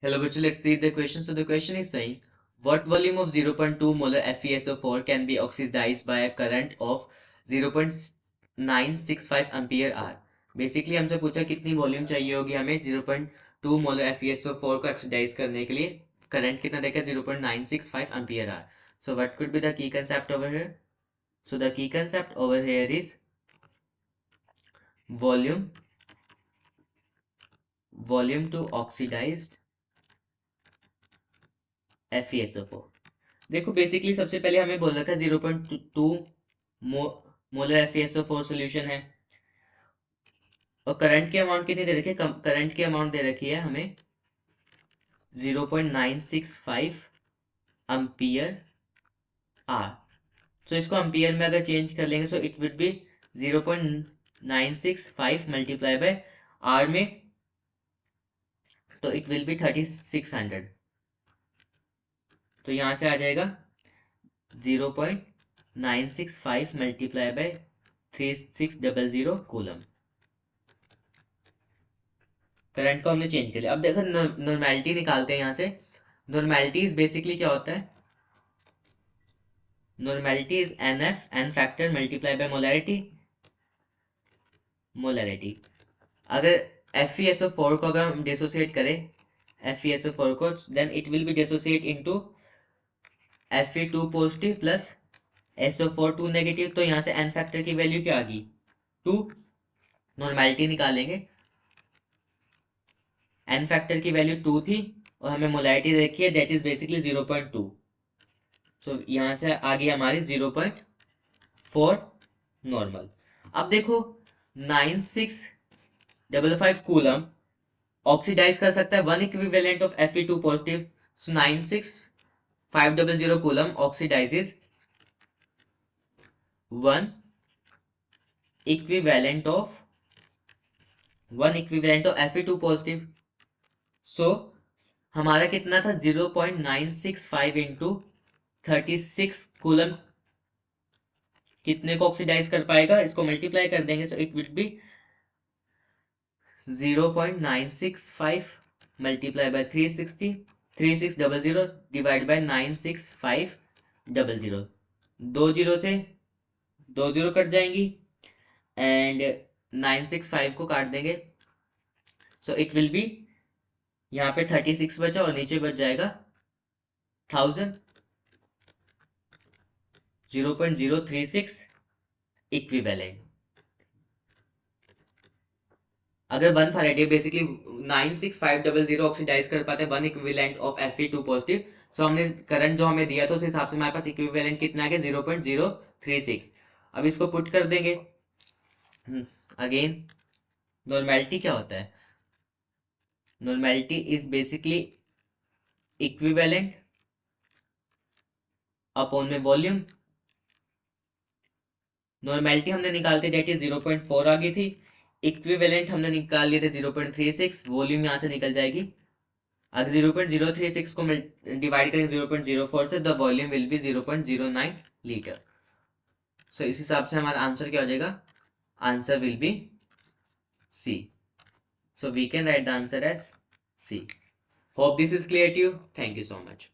Hello, but let's see the question. So the question is saying, what volume of 0.2 molar FeSO4 can be oxidized by a current of 0.965 ampere hour? Basically हमसे पूछा कितनी volume चाहिए होगी हमें 0.2 molar FeSO4 को oxidise करने के लिए. करंट कितना देखा 0.965 ampere hour. So what could be the key concept over here? So the key concept over here is volume to oxidized FeSO4. देखो बेसिकली सबसे पहले हमें बोल रखा है 0.2 मोलर FeSO4 सोल्यूशन है और करंट की अमाउंट कितनी दे रखी है. करंट की अमाउंट दे रखी है हमें 0.965 अम्पियर आर. तो इसको अम्पियर में अगर चेंज कर लेंगे so it will be 0.965 multiply by R में, तो इट विल बी 3600. तो यहां से आ जाएगा 0.965 मल्टीप्लाई बाय 3600 कूलम. करंट को हमने चेंज कर लिया. अब देखो नॉर्मेलिटी निकालते हैं यहाँ से. नॉर्मेलिटी इज बेसिकली क्या होता है. Normality is an factor multiply by molarity. अगर FeSO4 को अगर हम डिसोसिएट करें FeSO4 को, then it will be dissociate into Fe2 positive plus SO4 2 negative. तो यहाँ से एन फैक्टर की वैल्यू क्या आ गई 2. नॉर्मेलिटी निकालेंगे. एन फैक्टर की वैल्यू 2 थी और हमें मोलैरिटी देखी है दैट इज बेसिकली 0.2. सो यहाँ से आ गई हमारी 0.4 नॉर्मल. अब देखो 9655 कूलम ऑक्सीडाइज कर सकता है 1 equivalent of Fe2 positive. So 96500 coulomb oxidizes 1 equivalent of Fe2 positive. So हमारा कितना था 0.965 इंटू 36 कूलम कितने को ऑक्सीडाइज कर पाएगा. इसको मल्टीप्लाई कर देंगे सो it will be 0.965 multiply bye 3600 divide by 96500. 20 से 20 कट जाएंगी एंड 965 को काट देंगे. सो इट विल बी यहाँ पे 36 बचा और नीचे बच जाएगा 1000. 0.036 इक्विवेलेंट. अगर 1 फैराडे बेसिकली 96500 ऑक्सीडाइज कर पाते हैं 1 इक्विवेलेंट ऑफ Fe2 पॉजिटिव. सो हमने करंट जो हमें दिया था उस हिसाब से हमारे पास इक्विवेलेंट कितना आ गया 0.036. अब इसको पुट कर देंगे. अगेन नॉर्मेलिटी क्या होता है. Normality is basically equivalent upon में वॉल्यूम. नॉर्मेलिटी हमने निकालते दैट इज 0.4 आ गई थी. इक्विवेलेंट हमने निकाल लिए थे 0.36. वॉल्यूम यहाँ से निकल जाएगी. अगर 0.036 को डिवाइड करें 0.04 से the volume will be 0.09 litre. So इस हिसाब से हमारा आंसर क्या हो जाएगा. Answer will be C. So we can write the answer as C. Hope this is clear to you. Thank you so much.